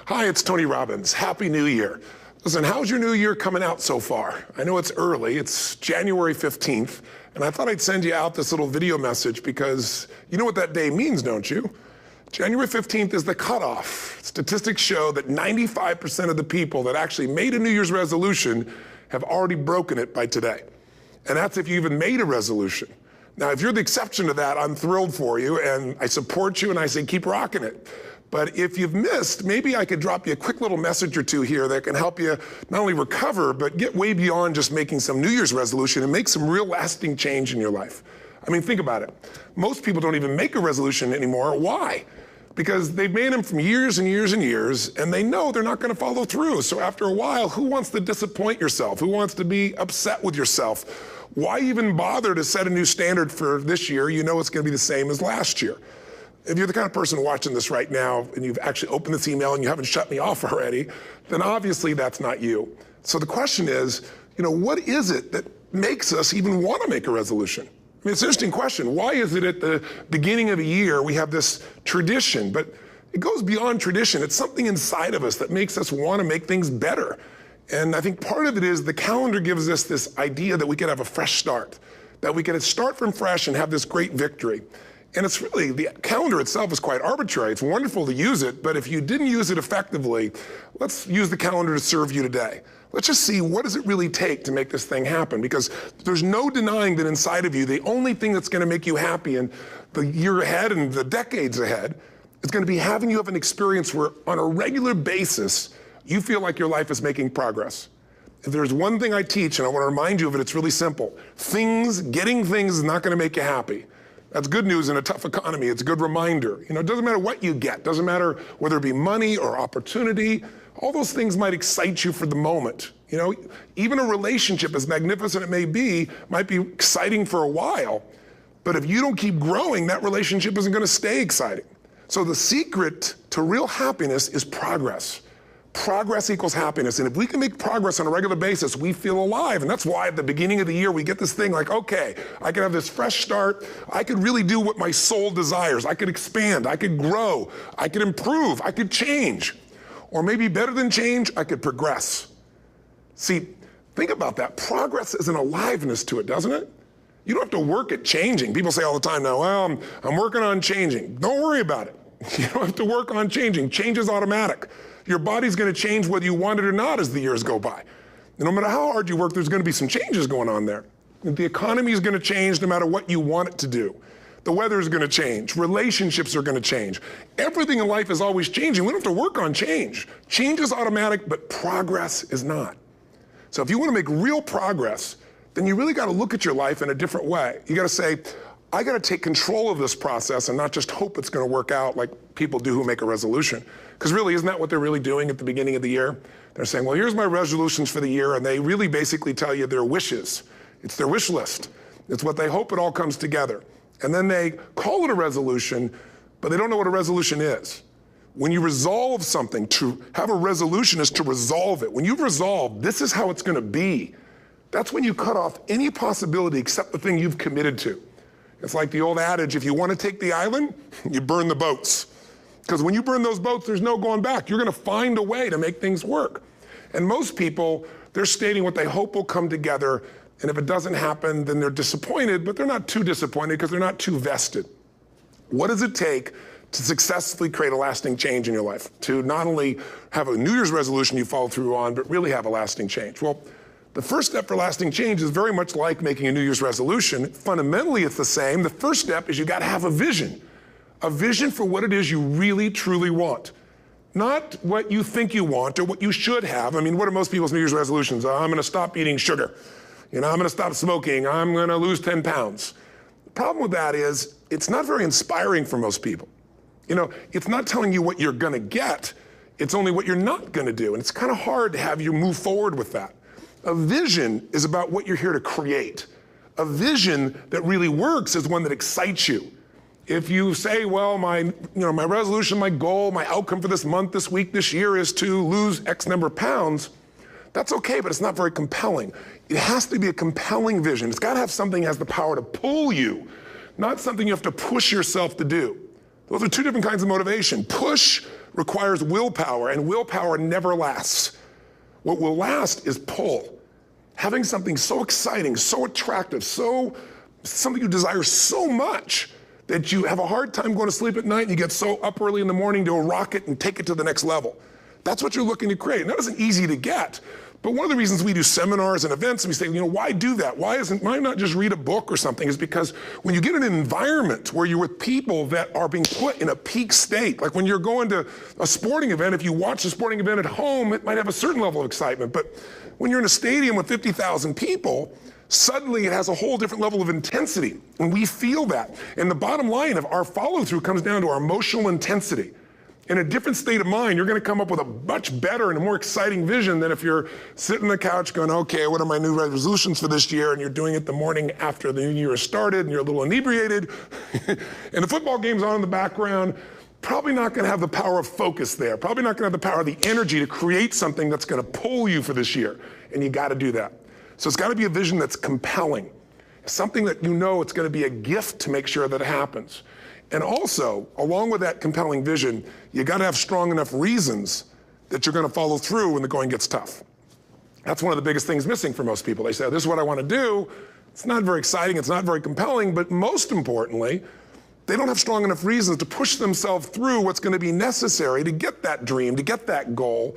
Hi, it's Tony Robbins. Happy New Year. Listen, how's your new year coming out so far? I know it's early, it's January 15th, and I thought I'd send you out this little video message because you know what that day means, don't you? January 15th is the cutoff. Statistics show that 95% of the people that actually made a New Year's resolution have already broken it by today. And that's if you even made a resolution. Now, if you're the exception to that, I'm thrilled for you, and I support you, and I say keep rocking it. But if you've missed, maybe I could drop you a quick little message or two here that can help you not only recover, but get way beyond just making some New Year's resolution and make some real lasting change in your life. I mean, think about it. Most people don't even make a resolution anymore. Why? Because they've made them from years and years and years, and they know they're not gonna follow through. So after a while, who wants to disappoint yourself? Who wants to be upset with yourself? Why even bother to set a new standard for this year? You know it's gonna be the same as last year. If you're the kind of person watching this right now and you've actually opened this email and you haven't shut me off already, then obviously that's not you. So the question is, what is it that makes us even want to make a resolution? I mean, it's an interesting question. Why is it at the beginning of a year we have this tradition? But it goes beyond tradition. It's something inside of us that makes us want to make things better. And I think part of it is the calendar gives us this idea that we could have a fresh start, that we could start from fresh and have this great victory. And it's really, the calendar itself is quite arbitrary. It's wonderful to use it, but if you didn't use it effectively, let's use the calendar to serve you today. Let's just see, what does it really take to make this thing happen? Because there's no denying that inside of you, the only thing that's gonna make you happy in the year ahead and the decades ahead is gonna be having you have an experience where on a regular basis, you feel like your life is making progress. If there's one thing I teach, and I wanna remind you of it, it's really simple. Getting things is not gonna make you happy. That's good news in a tough economy. It's a good reminder. It doesn't matter what you get. Doesn't matter whether it be money or opportunity. All those things might excite you for the moment. Even a relationship, as magnificent it may be, might be exciting for a while. But if you don't keep growing, that relationship isn't gonna stay exciting. So the secret to real happiness is progress. Progress equals happiness, and if we can make progress on a regular basis, we feel alive, and that's why at the beginning of the year we get this thing like, okay, I can have this fresh start, I could really do what my soul desires, I could expand, I could grow, I could improve, I could change, or maybe better than change, I could progress. See, think about that. Progress is an aliveness to it, doesn't it? You don't have to work at changing. People say all the time now, well, I'm working on changing. Don't worry about it. You don't have to work on changing. Change is automatic. Your body's gonna change whether you want it or not as the years go by. And no matter how hard you work, there's gonna be some changes going on there. The economy is gonna change no matter what you want it to do. The weather is gonna change. Relationships are gonna change. Everything in life is always changing. We don't have to work on change. Change is automatic, but progress is not. So if you wanna make real progress, then you really gotta look at your life in a different way. You gotta say, I gotta take control of this process and not just hope it's gonna work out like people do who make a resolution. Because really, isn't that what they're really doing at the beginning of the year? They're saying, well, here's my resolutions for the year, and they really basically tell you their wishes. It's their wish list. It's what they hope it all comes together. And then they call it a resolution, but they don't know what a resolution is. When you resolve something, to have a resolution is to resolve it. When you've resolved, this is how it's gonna be, that's when you cut off any possibility except the thing you've committed to. It's like the old adage, if you want to take the island, you burn the boats. Because when you burn those boats, there's no going back. You're gonna find a way to make things work. And most people, they're stating what they hope will come together, and if it doesn't happen, then they're disappointed, but they're not too disappointed because they're not too vested. What does it take to successfully create a lasting change in your life? To not only have a New Year's resolution you follow through on, but really have a lasting change? Well, the first step for lasting change is very much like making a New Year's resolution. Fundamentally, it's the same. The first step is you gotta have a vision for what it is you really, truly want. Not what you think you want or what you should have. I mean, what are most people's New Year's resolutions? I'm gonna stop eating sugar. I'm gonna stop smoking. I'm gonna lose 10 pounds. The problem with that is it's not very inspiring for most people. It's not telling you what you're gonna get. It's only what you're not gonna do. And it's kind of hard to have you move forward with that. A vision is about what you're here to create. A vision that really works is one that excites you. If you say, well, my resolution, my goal, my outcome for this month, this week, this year is to lose X number of pounds, that's okay, but it's not very compelling. It has to be a compelling vision. It's gotta have something that has the power to pull you, not something you have to push yourself to do. Those are two different kinds of motivation. Push requires willpower, and willpower never lasts. What will last is pull. Having something so exciting, so attractive, something you desire so much that you have a hard time going to sleep at night and you get so up early in the morning to rock it and take it to the next level. That's what you're looking to create. And that isn't easy to get. But one of the reasons we do seminars and events and we say, why do that? Why not just read a book or something? Is because when you get in an environment where you're with people that are being put in a peak state, like when you're going to a sporting event, if you watch a sporting event at home, it might have a certain level of excitement. But when you're in a stadium with 50,000 people, suddenly it has a whole different level of intensity. And we feel that. And the bottom line of our follow-through comes down to our emotional intensity. In a different state of mind, you're going to come up with a much better and a more exciting vision than if you're sitting on the couch going, okay, what are my new resolutions for this year? And you're doing it the morning after the new year has started and you're a little inebriated and the football game's on in the background. Probably not going to have the power of focus there. Probably not going to have the power of the energy to create something that's going to pull you for this year. And you got to do that. So it's got to be a vision that's compelling. Something that it's going to be a gift to make sure that it happens. And also, along with that compelling vision, you got to have strong enough reasons that you're going to follow through when the going gets tough. That's one of the biggest things missing for most people. They say, this is what I want to do. It's not very exciting. It's not very compelling. But most importantly, they don't have strong enough reasons to push themselves through what's going to be necessary to get that dream, to get that goal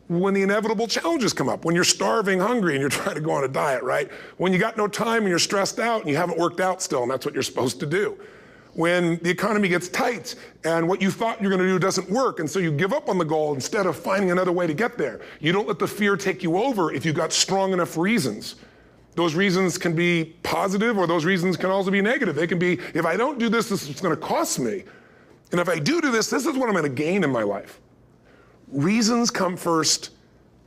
when the inevitable challenges come up. When you're starving, hungry, and you're trying to go on a diet, right? When you got no time and you're stressed out and you haven't worked out still, and that's what you're supposed to do. When the economy gets tight and what you thought you're going to do doesn't work, and so you give up on the goal instead of finding another way to get there. You don't let the fear take you over if you've got strong enough reasons. Those reasons can be positive, or those reasons can also be negative. They can be, if I don't do this, this is what's going to cost me. And if I do this, this is what I'm going to gain in my life. Reasons come first,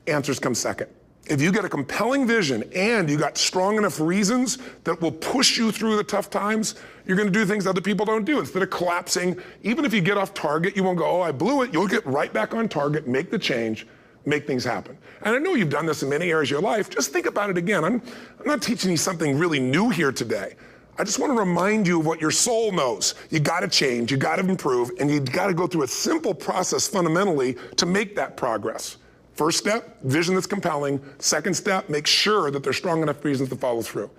answers come second. If you get a compelling vision and you got strong enough reasons that will push you through the tough times, you're going to do things other people don't do. Instead of collapsing, even if you get off target, you won't go, oh, I blew it. You'll get right back on target, make the change, make things happen. And I know you've done this in many areas of your life. Just think about it again. I'm not teaching you something really new here today. I just want to remind you of what your soul knows. You got to change, you got to improve, and you got to go through a simple process fundamentally to make that progress. First step, vision that's compelling. Second step, make sure that there's strong enough reasons to follow through.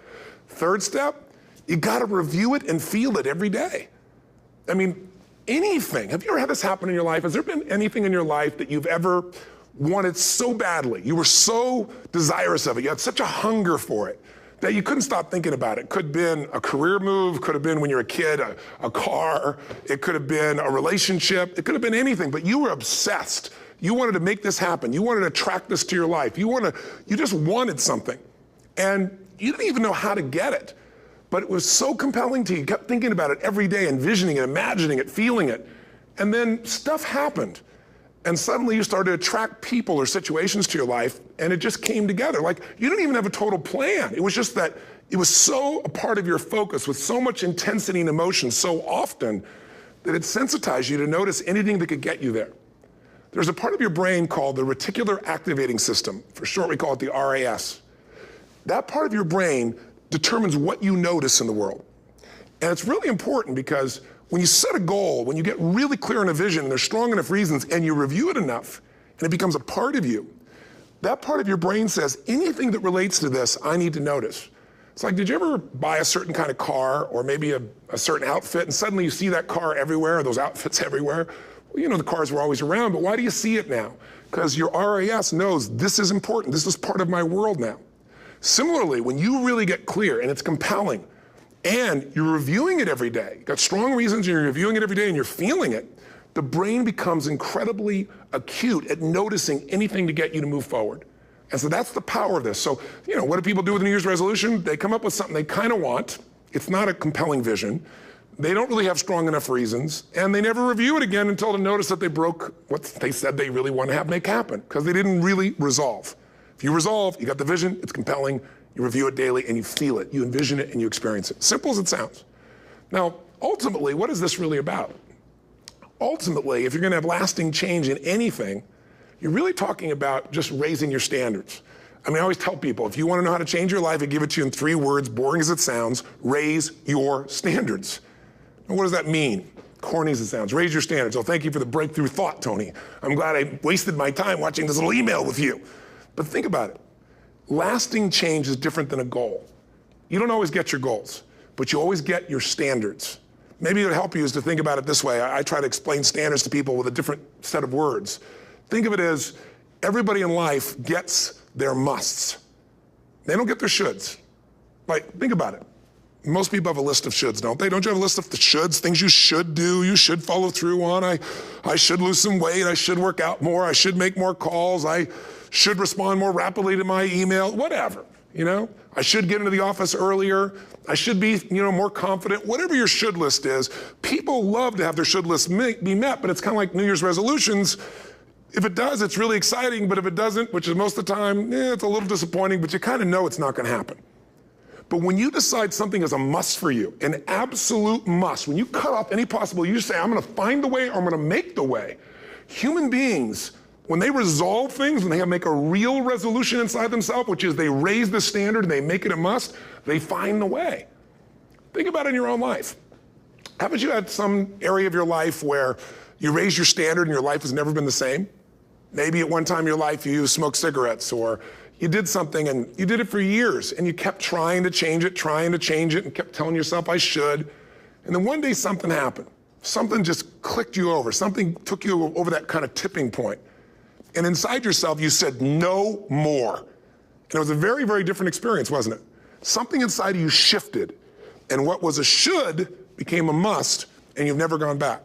Third step, you got to review it and feel it every day. I mean, anything. Have you ever had this happen in your life? Has there been anything in your life that you've ever wanted so badly? You were so desirous of it. You had such a hunger for it that you couldn't stop thinking about it. Could have been a career move, could have been when you were a kid, a car, it could have been a relationship, it could have been anything, but you were obsessed. You wanted to make this happen. You wanted to attract this to your life. You just wanted something. And you didn't even know how to get it. But it was so compelling to you. You kept thinking about it every day, envisioning it, imagining it, feeling it. And then stuff happened. And suddenly you started to attract people or situations to your life, and it just came together. Like, you didn't even have a total plan. It was just that it was so a part of your focus with so much intensity and emotion so often that it sensitized you to notice anything that could get you there. There's a part of your brain called the reticular activating system. For short, we call it the RAS. That part of your brain determines what you notice in the world. And it's really important because when you set a goal, when you get really clear on a vision, and there's strong enough reasons, and you review it enough, and it becomes a part of you, that part of your brain says, anything that relates to this, I need to notice. It's like, did you ever buy a certain kind of car, or maybe a certain outfit, and suddenly you see that car everywhere, or those outfits everywhere? Well, the cars were always around, but why do you see it now? Because your RAS knows this is important. This is part of my world now. Similarly, when you really get clear and it's compelling and you're reviewing it every day, you've got strong reasons and you're reviewing it every day and you're feeling it, the brain becomes incredibly acute at noticing anything to get you to move forward. And so that's the power of this. So, what do people do with a New Year's resolution? They come up with something they kind of want. It's not a compelling vision. They don't really have strong enough reasons, and they never review it again until they notice that they broke what they said they really want to make happen, because they didn't really resolve. If you resolve, you got the vision, it's compelling, you review it daily, and you feel it, you envision it, and you experience it. Simple as it sounds. Now, ultimately, what is this really about? Ultimately, if you're going to have lasting change in anything, you're really talking about just raising your standards. I mean, I always tell people, if you want to know how to change your life, I give it to you in 3 words, boring as it sounds: raise your standards. What does that mean? corny as it sounds. Raise your standards. Oh, thank you for the breakthrough thought, Tony. I'm glad I wasted my time watching this little email with you. But think about it. Lasting change is different than a goal. You don't always get your goals, but you always get your standards. Maybe it would help you is to think about it this way. I try to explain standards to people with a different set of words. Think of it as everybody in life gets their musts. They don't get their shoulds. Like, think about it. Most people have a list of shoulds, don't they? Don't you have a list of the shoulds, things you should do, you should follow through on? I should lose some weight, I should work out more, I should make more calls, I should respond more rapidly to my email, whatever, you know? I should get into the office earlier, I should be, more confident, whatever your should list is. People love to have their should list be met, but it's kind of like New Year's resolutions. If it does, it's really exciting, but if it doesn't, which is most of the time, it's a little disappointing, but you kind of know it's not gonna happen. But when you decide something is a must for you, an absolute must, when you cut off any possible, you say, I'm gonna find the way or I'm gonna make the way. Human beings, when they resolve things, when they make a real resolution inside themselves, which is they raise the standard and they make it a must, they find the way. Think about it in your own life. Haven't you had some area of your life where you raise your standard and your life has never been the same? Maybe at one time in your life you smoked cigarettes, or you did something and you did it for years and you kept trying to change it and kept telling yourself I should. And then one day something happened. Something just clicked you over. Something took you over that kind of tipping point. And inside yourself you said no more. And it was a very, very different experience, wasn't it? Something inside of you shifted and what was a should became a must and you've never gone back.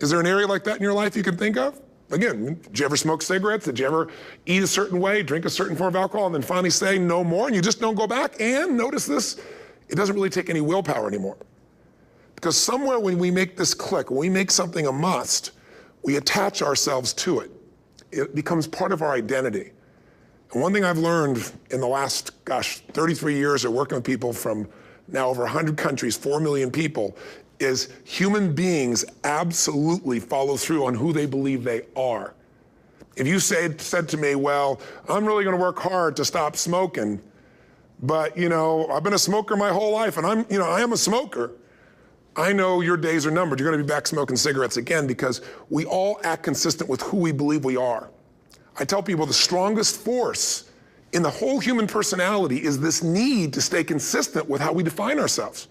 Is there an area like that in your life you can think of? Again, did you ever smoke cigarettes? Did you ever eat a certain way, drink a certain form of alcohol, and then finally say no more, and you just don't go back? And notice this, it doesn't really take any willpower anymore. Because somewhere when we make this click, when we make something a must, we attach ourselves to it. It becomes part of our identity. And one thing I've learned in the last, 33 years of working with people from now over 100 countries, 4 million people, is human beings absolutely follow through on who they believe they are. If you said to me, well, I'm really gonna work hard to stop smoking, but I've been a smoker my whole life and I am a smoker, I know your days are numbered. You're gonna be back smoking cigarettes again because we all act consistent with who we believe we are. I tell people the strongest force in the whole human personality is this need to stay consistent with how we define ourselves.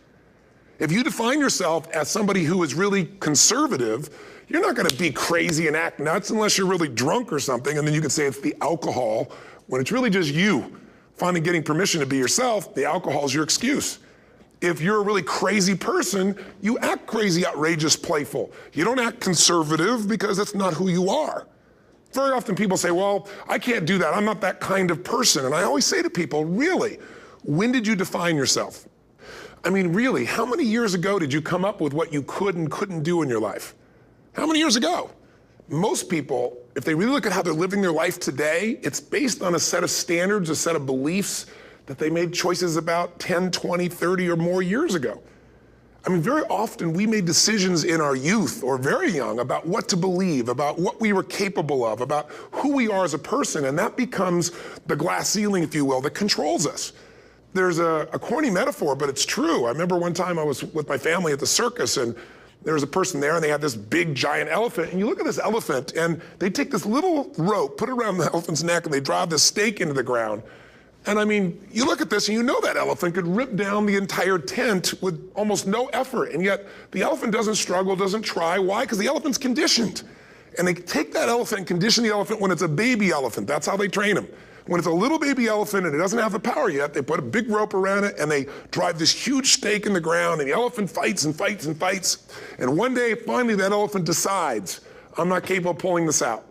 If you define yourself as somebody who is really conservative, you're not gonna be crazy and act nuts unless you're really drunk or something, and then you can say it's the alcohol, when it's really just you finally getting permission to be yourself. The alcohol is your excuse. If you're a really crazy person, you act crazy, outrageous, playful. You don't act conservative because that's not who you are. Very often people say, well, I can't do that, I'm not that kind of person. And I always say to people, really, when did you define yourself? I mean, really, how many years ago did you come up with what you could and couldn't do in your life? How many years ago? Most people, if they really look at how they're living their life today, it's based on a set of standards, a set of beliefs that they made choices about 10, 20, 30 or more years ago. I mean, very often we made decisions in our youth or very young about what to believe, about what we were capable of, about who we are as a person, and that becomes the glass ceiling, if you will, that controls us. There's a corny metaphor, but it's true. I remember one time I was with my family at the circus and there was a person there and they had this big giant elephant, and you look at this elephant and they take this little rope, put it around the elephant's neck, and they drive this stake into the ground. And I mean, you look at this and you know that elephant could rip down the entire tent with almost no effort, and yet the elephant doesn't struggle, doesn't try. Why? Because the elephant's conditioned. And they take that elephant and condition the elephant when it's a baby elephant. That's how they train him. When it's a little baby elephant and it doesn't have the power yet, they put a big rope around it and they drive this huge stake in the ground, and the elephant fights and fights and fights. And one day, finally, that elephant decides, I'm not capable of pulling this out.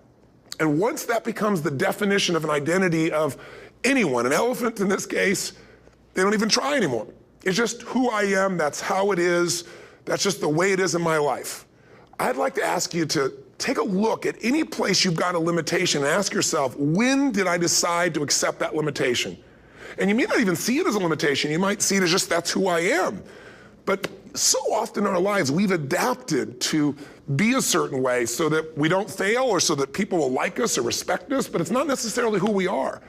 And once that becomes the definition of an identity of anyone, an elephant in this case, they don't even try anymore. It's just who I am, that's how it is, that's just the way it is in my life. I'd like to ask you to take a look at any place you've got a limitation and ask yourself, when did I decide to accept that limitation? And you may not even see it as a limitation. You might see it as just that's who I am. But so often in our lives, we've adapted to be a certain way so that we don't fail or so that people will like us or respect us, but it's not necessarily who we are.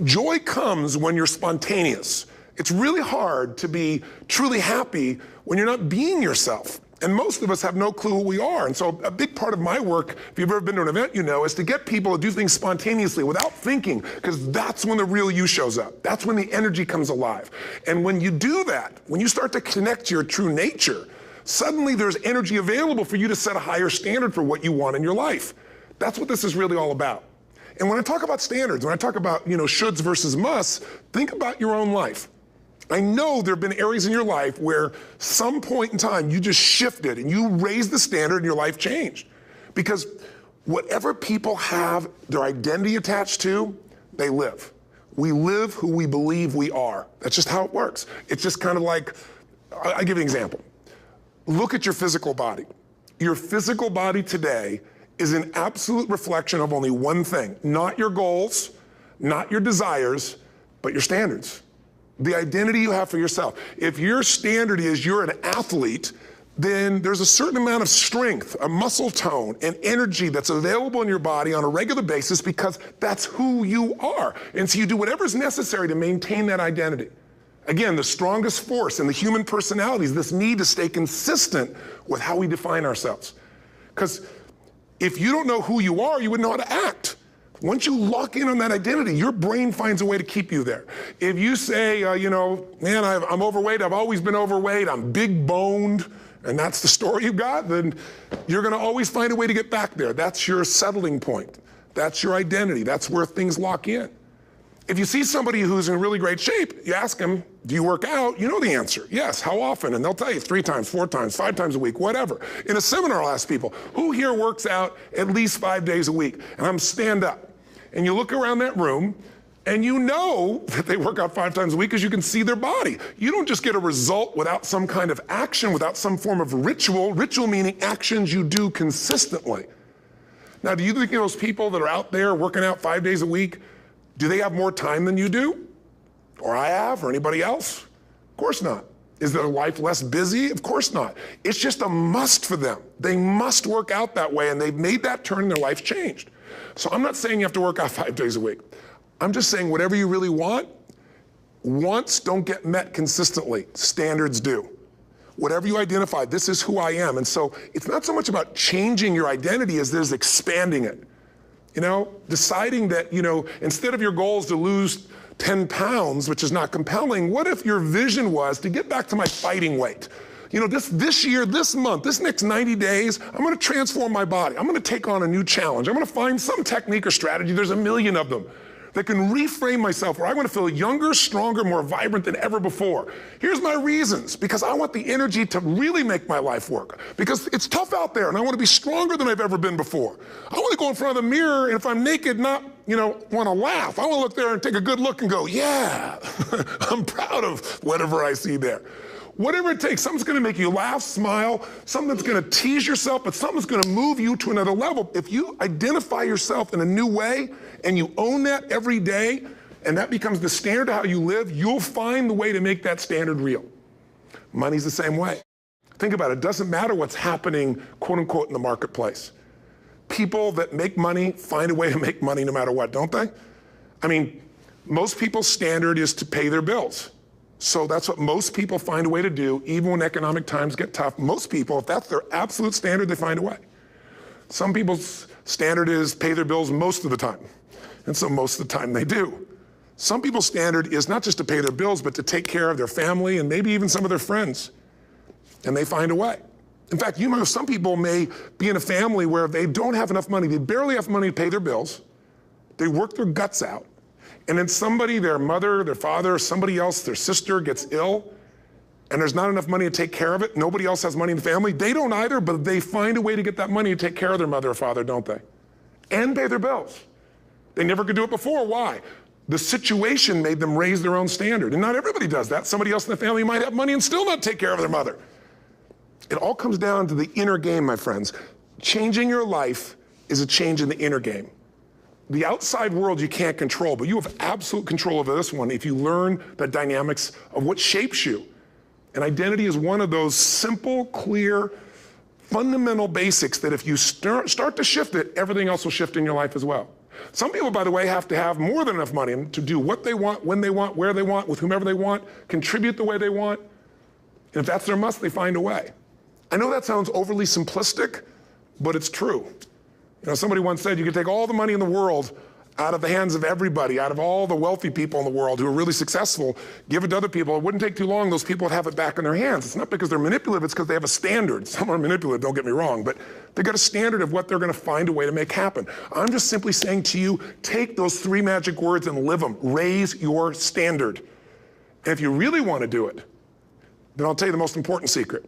Joy comes when you're spontaneous. It's really hard to be truly happy when you're not being yourself. And most of us have no clue who we are. And so a big part of my work, if you've ever been to an event, you know, is to get people to do things spontaneously without thinking, because that's when the real you shows up. That's when the energy comes alive. And when you do that, when you start to connect to your true nature, suddenly there's energy available for you to set a higher standard for what you want in your life. That's what this is really all about. And when I talk about standards, when I talk about, you know, shoulds versus musts, think about your own life. I know there have been areas in your life where some point in time you just shifted and you raised the standard and your life changed. Because whatever people have their identity attached to, they live. We live who we believe we are. That's just how it works. It's just kind of like, I'll give you an example. Look at your physical body. Your physical body today is an absolute reflection of only one thing, not your goals, not your desires, but your standards. The identity you have for yourself. If your standard is you're an athlete, then there's a certain amount of strength, a muscle tone, and energy that's available in your body on a regular basis because that's who you are. And so you do whatever's necessary to maintain that identity. Again, the strongest force in the human personality is this need to stay consistent with how we define ourselves. Because if you don't know who you are, you wouldn't know how to act. Once you lock in on that identity, your brain finds a way to keep you there. If you say, you know, man, I'm overweight, I've always been overweight, I'm big boned, and that's the story you've got, then you're gonna always find a way to get back there. That's your settling point. That's your identity. That's where things lock in. If you see somebody who's in really great shape, you ask them, do you work out? You know the answer. Yes, how often? And they'll tell you 3 times, 4 times, 5 times a week, whatever. In a seminar, I'll ask people, who here works out at least 5 days a week? And I'm stand up. And you look around that room, and you know that they work out 5 times a week because you can see their body. You don't just get a result without some kind of action, without some form of ritual. Ritual meaning actions you do consistently. Now, do you think those people that are out there working out 5 days a week, do they have more time than you do? Or I have, or anybody else? Of course not. Is their life less busy? Of course not. It's just a must for them. They must work out that way, and they've made that turn and their life's changed. So I'm not saying you have to work out 5 days a week. I'm just saying whatever you really want, wants don't get met consistently. Standards do. Whatever you identify, this is who I am. And so it's not so much about changing your identity as there's expanding it. You know, deciding that, you know, instead of your goal is to lose 10 pounds, which is not compelling, what if your vision was to get back to my fighting weight? You know, this year, this month, this next 90 days, I'm gonna transform my body. I'm gonna take on a new challenge. I'm gonna find some technique or strategy, there's a million of them, that can reframe myself where I wanna feel younger, stronger, more vibrant than ever before. Here's my reasons, because I want the energy to really make my life work. Because it's tough out there, and I wanna be stronger than I've ever been before. I wanna go in front of the mirror, and if I'm naked, not, you know, wanna laugh. I wanna look there and take a good look and go, yeah, I'm proud of whatever I see there. Whatever it takes, something's gonna make you laugh, smile, something that's gonna tease yourself, but something's gonna move you to another level. If you identify yourself in a new way and you own that every day, and that becomes the standard of how you live, you'll find the way to make that standard real. Money's the same way. Think about it, it doesn't matter what's happening, quote unquote, in the marketplace. People that make money find a way to make money no matter what, don't they? I mean, most people's standard is to pay their bills. So that's what most people find a way to do, even when economic times get tough. Most people, if that's their absolute standard, they find a way. Some people's standard is pay their bills most of the time. And so most of the time they do. Some people's standard is not just to pay their bills, but to take care of their family and maybe even some of their friends. And they find a way. In fact, you know, some people may be in a family where they don't have enough money. They barely have money to pay their bills. They work their guts out. And then somebody, their mother, their father, somebody else, their sister gets ill, and there's not enough money to take care of it. Nobody else has money in the family. They don't either, but they find a way to get that money to take care of their mother or father, don't they? And pay their bills. They never could do it before. Why? The situation made them raise their own standard. And not everybody does that. Somebody else in the family might have money and still not take care of their mother. It all comes down to the inner game, my friends. Changing your life is a change in the inner game. The outside world you can't control, but you have absolute control over this one if you learn the dynamics of what shapes you. And identity is one of those simple, clear, fundamental basics that if you start to shift it, everything else will shift in your life as well. Some people, by the way, have to have more than enough money to do what they want, when they want, where they want, with whomever they want, contribute the way they want. And if that's their must, they find a way. I know that sounds overly simplistic, but it's true. You know, somebody once said you could take all the money in the world out of the hands of everybody, out of all the wealthy people in the world who are really successful, give it to other people. It wouldn't take too long, those people would have it back in their hands. It's not because they're manipulative, it's because they have a standard. Some are manipulative, don't get me wrong, but they've got a standard of what they're gonna find a way to make happen. I'm just simply saying to you, take those 3 magic words and live them. Raise your standard. And if you really wanna do it, then I'll tell you the most important secret.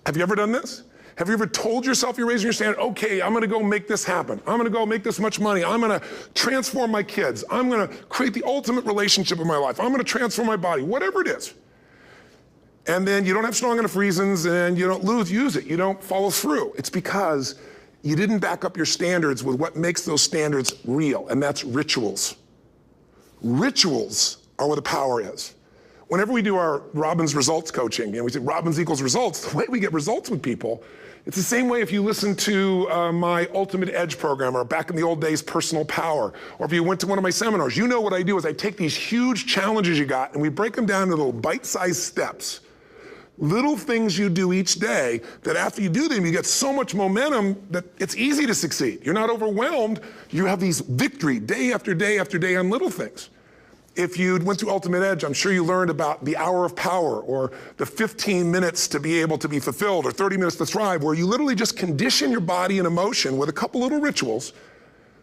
Have you ever done this? Have you ever told yourself you're raising your standard? Okay, I'm gonna go make this happen. I'm gonna go make this much money. I'm gonna transform my kids. I'm gonna create the ultimate relationship in my life. I'm gonna transform my body, whatever it is. And then you don't have strong enough reasons and you don't use it. You don't follow through. It's because you didn't back up your standards with what makes those standards real, and that's rituals. Rituals are where the power is. Whenever we do our Robbins results coaching, and we say Robbins equals results, the way we get results with people, it's the same way if you listen to my Ultimate Edge program, or back in the old days, Personal Power, or if you went to one of my seminars. You know what I do is I take these huge challenges you got and we break them down into little bite-sized steps. Little things you do each day that after you do them, you get so much momentum that it's easy to succeed. You're not overwhelmed. You have these victory day after day after day on little things. If you went through Ultimate Edge, I'm sure you learned about the hour of power, or the 15 minutes to be able to be fulfilled, or 30 minutes to thrive, where you literally just condition your body and emotion with a couple little rituals.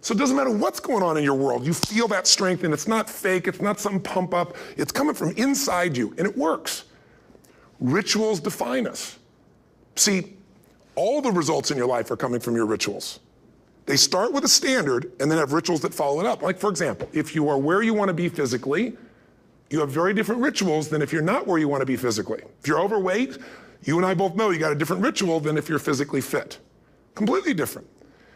So it doesn't matter what's going on in your world, you feel that strength, and it's not fake, it's not some pump up, it's coming from inside you, and it works. Rituals define us. See, all the results in your life are coming from your rituals. They start with a standard and then have rituals that follow it up. Like, for example, if you are where you want to be physically, you have very different rituals than if you're not where you want to be physically. If you're overweight, you and I both know you got a different ritual than if you're physically fit. Completely different.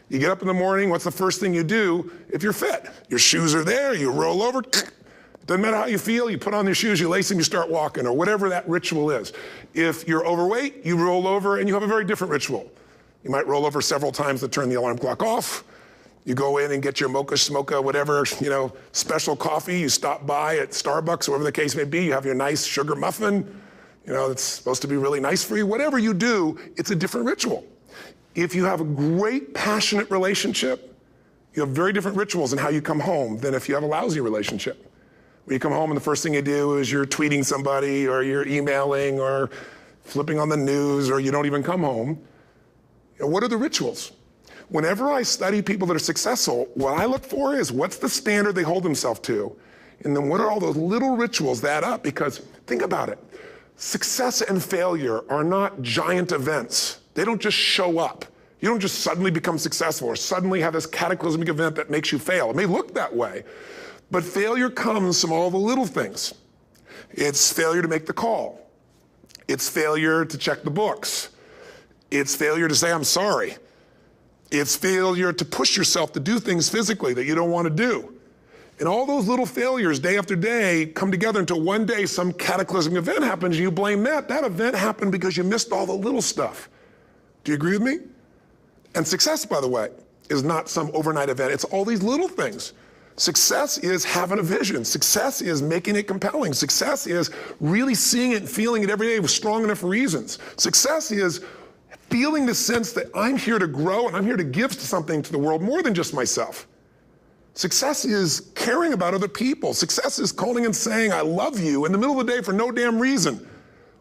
You get up in the morning, what's the first thing you do if you're fit? Your shoes are there, you roll over, doesn't matter how you feel, you put on your shoes, you lace them, you start walking, or whatever that ritual is. If you're overweight, you roll over and you have a very different ritual. You might roll over several times to turn the alarm clock off. You go in and get your mocha, smocha, whatever, special coffee. You stop by at Starbucks, whatever the case may be. You have your nice sugar muffin. It's supposed to be really nice for you. Whatever you do, it's a different ritual. If you have a great, passionate relationship, you have very different rituals in how you come home than if you have a lousy relationship. When you come home and the first thing you do is you're tweeting somebody, or you're emailing, or flipping on the news, or you don't even come home. What are the rituals? Whenever I study people that are successful, what I look for is what's the standard they hold themselves to, and then what are all those little rituals that add up? Because think about it. Success and failure are not giant events. They don't just show up. You don't just suddenly become successful or suddenly have this cataclysmic event that makes you fail. It may look that way, but failure comes from all the little things. It's failure to make the call. It's failure to check the books. It's failure to say, I'm sorry. It's failure to push yourself to do things physically that you don't want to do. And all those little failures day after day come together until one day some cataclysmic event happens and you blame that. That event happened because you missed all the little stuff. Do you agree with me? And success, by the way, is not some overnight event. It's all these little things. Success is having a vision. Success is making it compelling. Success is really seeing it and feeling it every day with strong enough reasons. Success is feeling the sense that I'm here to grow and I'm here to give something to the world more than just myself. Success is caring about other people. Success is calling and saying, I love you in the middle of the day for no damn reason.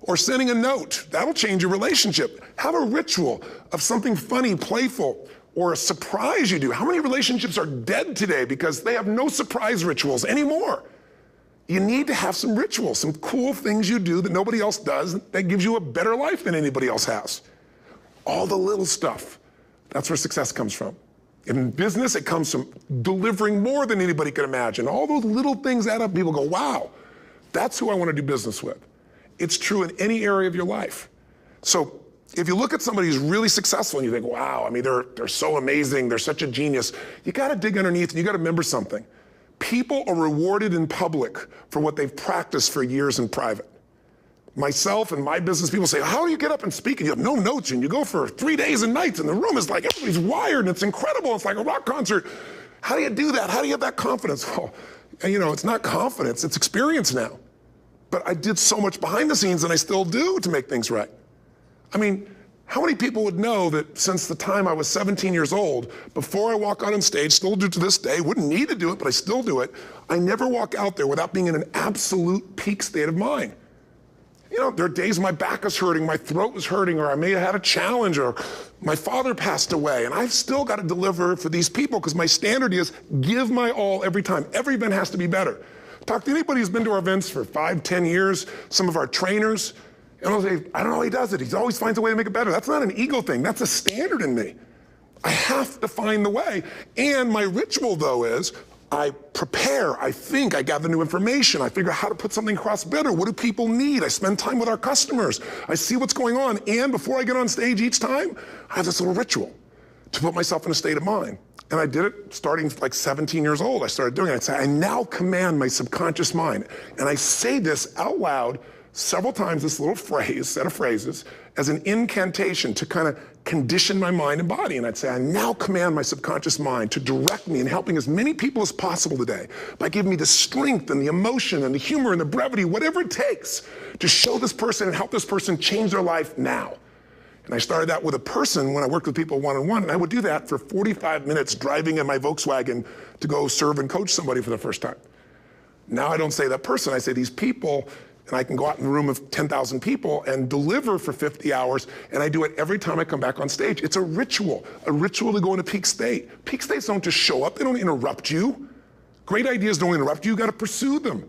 Or sending a note. That'll change your relationship. Have a ritual of something funny, playful, or a surprise you do. How many relationships are dead today because they have no surprise rituals anymore? You need to have some rituals, some cool things you do that nobody else does that gives you a better life than anybody else has. All the little stuff, that's where success comes from. In business, it comes from delivering more than anybody can imagine. All those little things add up. People go, wow, that's who I want to do business with. It's true in any area of your life. So if you look at somebody who's really successful and you think, wow, I mean, they're so amazing, they're such a genius, you got to dig underneath and you got to remember something. People are rewarded in public for what they've practiced for years in private. Myself and my business people say, how do you get up and speak and you have no notes and you go for 3 days and nights and the room is like, everybody's wired and it's incredible. It's like a rock concert. How do you do that? How do you have that confidence? Well, it's not confidence, it's experience now. But I did so much behind the scenes and I still do to make things right. I mean, How many people would know that since the time I was 17 years old, before I walk out on stage, still do to this day, wouldn't need to do it, but I still do it, I never walk out there without being in an absolute peak state of mind. You know, there are days my back is hurting, my throat was hurting, or I may have had a challenge, or my father passed away, and I've still got to deliver for these people because my standard is give my all every time. Every event has to be better. Talk to anybody who's been to our events for 5, 10 years, some of our trainers, and I'll say, I don't know how he does it. He always finds a way to make it better. That's not an ego thing. That's a standard in me. I have to find the way. And my ritual, though, is I prepare, I think, I gather new information, I figure out how to put something across better. What do people need? I spend time with our customers. I see what's going on. And before I get on stage each time, I have this little ritual to put myself in a state of mind. And I did it starting like 17 years old. I started doing it. I'd say, I now command my subconscious mind. And I say this out loud several times, this little phrase, set of phrases, as an incantation to kind of condition my mind and body. And I'd say, I now command my subconscious mind to direct me in helping as many people as possible today by giving me the strength and the emotion and the humor and the brevity, whatever it takes to show this person and help this person change their life now. And I started that with a person when I worked with people one-on-one, and I would do that for 45 minutes driving in my Volkswagen to go serve and coach somebody for the first time. Now I don't say that person, I say these people, and I can go out in a room of 10,000 people and deliver for 50 hours, and I do it every time I come back on stage. It's a ritual to go into peak state. Peak states don't just show up, they don't interrupt you. Great ideas don't interrupt you, you gotta pursue them.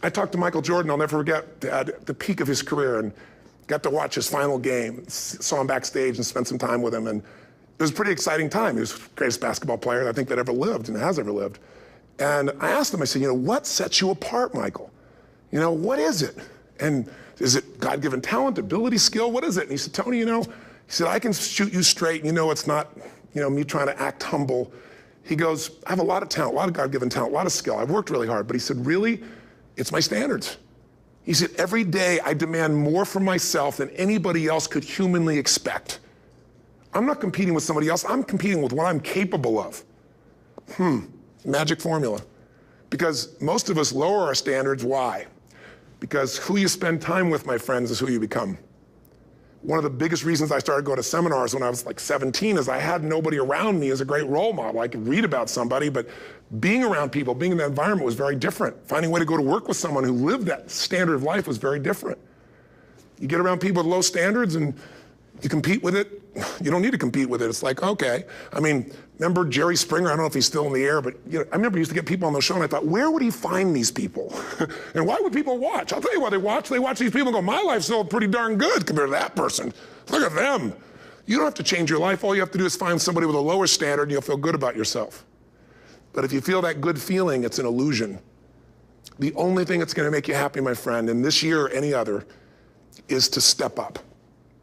I talked to Michael Jordan, I'll never forget, at the peak of his career, and got to watch his final game, saw him backstage and spent some time with him, and it was a pretty exciting time. He was the greatest basketball player I think that ever lived and has ever lived. And I asked him, I said, you know, what sets you apart, Michael? You know, what is it? And is it God-given talent, ability, skill? What is it? And he said, Tony, you know, he said, I can shoot you straight, and you know it's not, you know, me trying to act humble. He goes, I have a lot of talent, a lot of God-given talent, a lot of skill. I've worked really hard. But he said, really, it's my standards. He said, every day I demand more from myself than anybody else could humanly expect. I'm not competing with somebody else. I'm competing with what I'm capable of. Magic formula. Because most of us lower our standards. Why? Because who you spend time with, my friends, is who you become. One of the biggest reasons I started going to seminars when I was like 17 is I had nobody around me as a great role model. I could read about somebody, but being around people, being in that environment was very different. Finding a way to go to work with someone who lived that standard of life was very different. You get around people with low standards and you compete with it. You don't need to compete with it. It's like, okay. I mean, remember Jerry Springer? I don't know if he's still in the air, but you know, I remember he used to get people on the show and I thought, where would he find these people? And why would people watch? I'll tell you why they watch. They watch these people and go, my life's still pretty darn good compared to that person. Look at them. You don't have to change your life. All you have to do is find somebody with a lower standard and you'll feel good about yourself. But if you feel that good feeling, it's an illusion. The only thing that's gonna make you happy, my friend, and this year or any other, is to step up.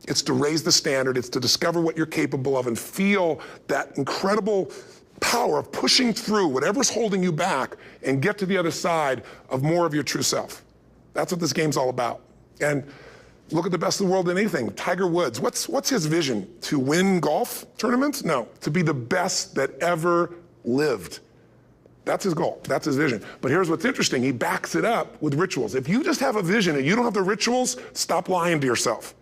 It's to raise the standard, it's to discover what you're capable of and feel that incredible power of pushing through whatever's holding you back and get to the other side of more of your true self. That's what this game's all about. And look at the best of the world in anything. Tiger Woods, what's his vision? To win golf tournaments? No, to be the best that ever lived. That's his goal, that's his vision. But here's what's interesting, he backs it up with rituals. If you just have a vision and you don't have the rituals, stop lying to yourself.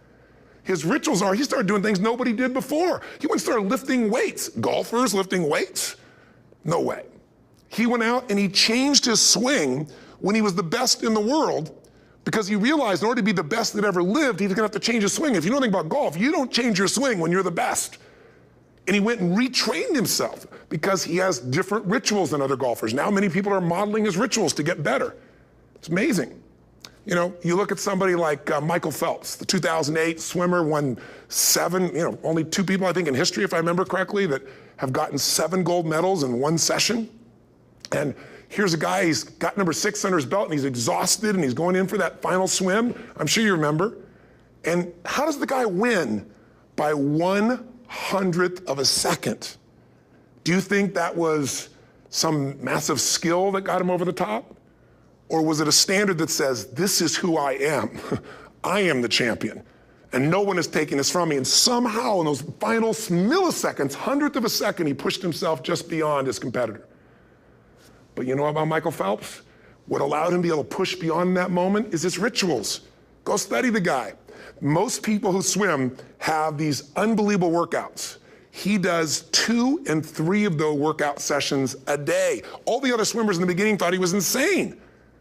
His rituals are, he started doing things nobody did before. He went and started lifting weights. Golfers lifting weights? No way. He went out and he changed his swing when he was the best in the world because he realized in order to be the best that ever lived, he's gonna have to change his swing. If you know anything about golf, you don't change your swing when you're the best. And he went and retrained himself because he has different rituals than other golfers. Now many people are modeling his rituals to get better. It's amazing. You know, you look at somebody like Michael Phelps, the 2008 swimmer, won 7, you know, only 2 people I think in history, if I remember correctly, that have gotten 7 gold medals in one session. And here's a guy, he's got number 6 under his belt and he's exhausted and he's going in for that final swim. I'm sure you remember. And how does the guy win? By 1/100th of a second. Do you think that was some massive skill that got him over the top? Or was it a standard that says, this is who I am. I am the champion. And no one is taking this from me. And somehow in those final milliseconds, 100th of a second, he pushed himself just beyond his competitor. But you know about Michael Phelps? What allowed him to be able to push beyond that moment is his rituals. Go study the guy. Most people who swim have these unbelievable workouts. He does 2 and 3 of those workout sessions a day. All the other swimmers in the beginning thought he was insane.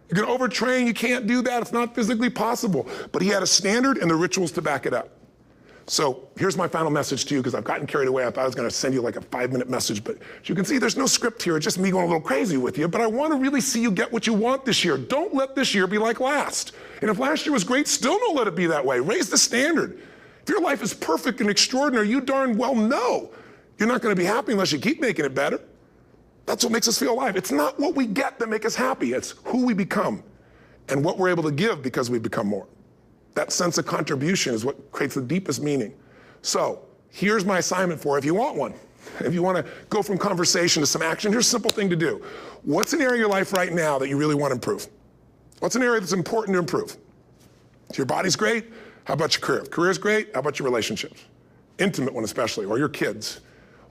You're gonna overtrain, you can't do that, it's not physically possible. But he had a standard and the rituals to back it up. So here's my final message to you, because I've gotten carried away. I thought I was gonna send you like a 5-minute message, but as you can see, there's no script here. It's just me going a little crazy with you, but I wanna really see you get what you want this year. Don't let this year be like last. And if last year was great, still don't let it be that way. Raise the standard. If your life is perfect and extraordinary, you darn well know you're not gonna be happy unless you keep making it better. That's what makes us feel alive. It's not what we get that makes us happy. It's who we become and what we're able to give because we become more. That sense of contribution is what creates the deepest meaning. So here's my assignment for you, if you want one. If you want to go from conversation to some action, here's a simple thing to do. What's an area of your life right now that you really want to improve? What's an area that's important to improve? If your body's great, how about your career? If career's great, how about your relationships? Intimate one especially, or your kids,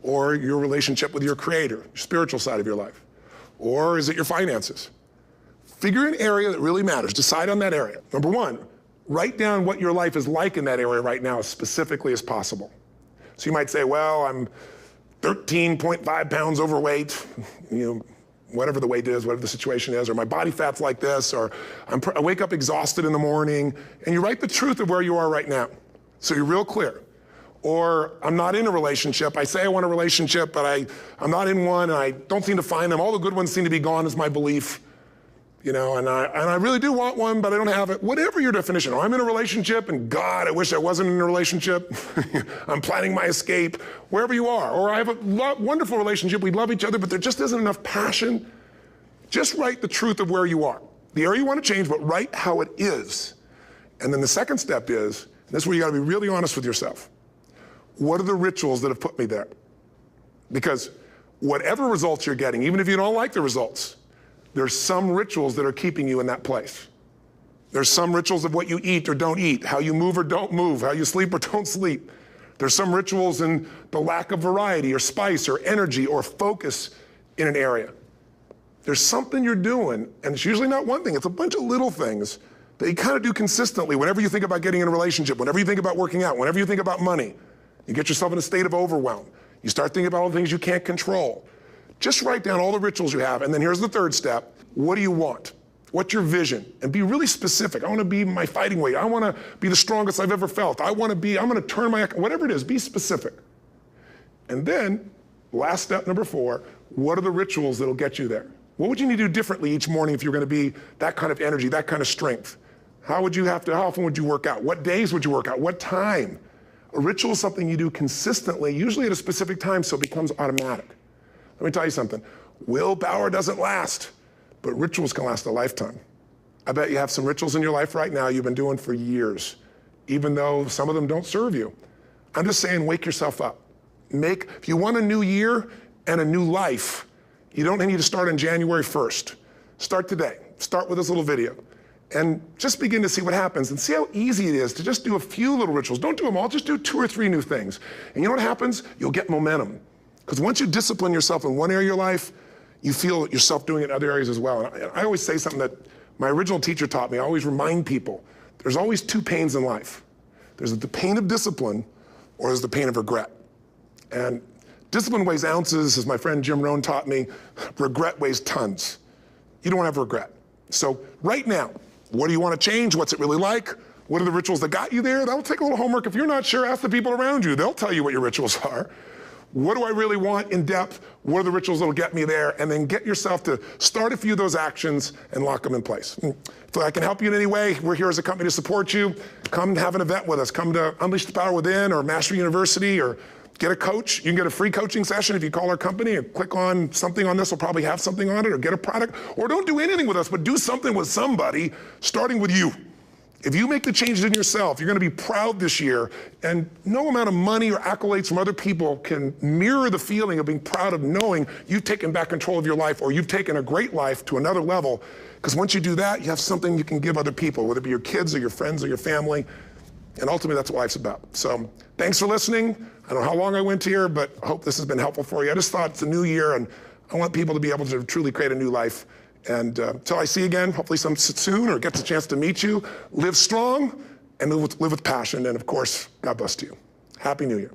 or your relationship with your creator, your spiritual side of your life. Or is it your finances? Figure an area that really matters. Decide on that area. Number 1, write down what your life is like in that area right now as specifically as possible. So you might say, well, I'm 13.5 pounds overweight, whatever the weight is, whatever the situation is, or my body fat's like this, or I wake up exhausted in the morning, and you write the truth of where you are right now. So you're real clear. Or I'm not in a relationship. I say I want a relationship, but I'm not in one, and I don't seem to find them. All the good ones seem to be gone is my belief. And I really do want one, but I don't have it. Whatever your definition. Or I'm in a relationship, and God, I wish I wasn't in a relationship. I'm planning my escape, wherever you are. Or I have a wonderful relationship, we love each other, but there just isn't enough passion. Just write the truth of where you are. The area you want to change, but write how it is. And then the second step is, and this is where you gotta be really honest with yourself. What are the rituals that have put me there? Because whatever results you're getting, even if you don't like the results, there's some rituals that are keeping you in that place. There's some rituals of what you eat or don't eat, how you move or don't move, how you sleep or don't sleep. There's some rituals in the lack of variety or spice or energy or focus in an area. There's something you're doing, and it's usually not one thing, it's a bunch of little things that you kind of do consistently whenever you think about getting in a relationship, whenever you think about working out, whenever you think about money. You get yourself in a state of overwhelm. You start thinking about all the things you can't control. Just write down all the rituals you have, and then here's the third step. What do you want? What's your vision? And be really specific. I want to be my fighting weight. I want to be the strongest I've ever felt. I'm going to turn my, whatever it is, be specific. And then, last step, number 4, what are the rituals that'll get you there? What would you need to do differently each morning if you're going to be that kind of energy, that kind of strength? How often would you work out? What days would you work out? What time? A ritual is something you do consistently, usually at a specific time, so it becomes automatic. Let me tell you something. Willpower doesn't last, but rituals can last a lifetime. I bet you have some rituals in your life right now you've been doing for years, even though some of them don't serve you. I'm just saying, wake yourself up. If you want a new year and a new life, you don't need to start on January 1st. Start today. Start with this little video. And just begin to see what happens and see how easy it is to just do a few little rituals. Don't do them all, just do 2 or 3 new things. And you know what happens? You'll get momentum. Because once you discipline yourself in one area of your life, you feel yourself doing it in other areas as well. And I always say something that my original teacher taught me. I always remind people, there's always 2 pains in life. There's the pain of discipline, or there's the pain of regret. And discipline weighs ounces, as my friend Jim Rohn taught me. Regret weighs tons. You don't want to have regret. So right now, what do you want to change? What's it really like? What are the rituals that got you there? That'll take a little homework. If you're not sure, ask the people around you. They'll tell you what your rituals are. What do I really want in depth? What are the rituals that'll get me there? And then get yourself to start a few of those actions and lock them in place. If I can help you in any way, we're here as a company to support you. Come have an event with us. Come to Unleash the Power Within or Mastery University, or get a coach. You can get a free coaching session if you call our company and click on something on this. We'll probably have something on it, or get a product. Or don't do anything with us, but do something with somebody, starting with you. If you make the changes in yourself, you're going to be proud this year, and no amount of money or accolades from other people can mirror the feeling of being proud of knowing you've taken back control of your life, or you've taken a great life to another level. Because once you do that, you have something you can give other people, whether it be your kids or your friends or your family. And ultimately, that's what life's about. So thanks for listening. I don't know how long I went here, but I hope this has been helpful for you. I just thought it's a new year, and I want people to be able to truly create a new life. And until I see you again, hopefully soon, or gets a chance to meet you, live strong and live with passion. And of course, God bless to you. Happy New Year.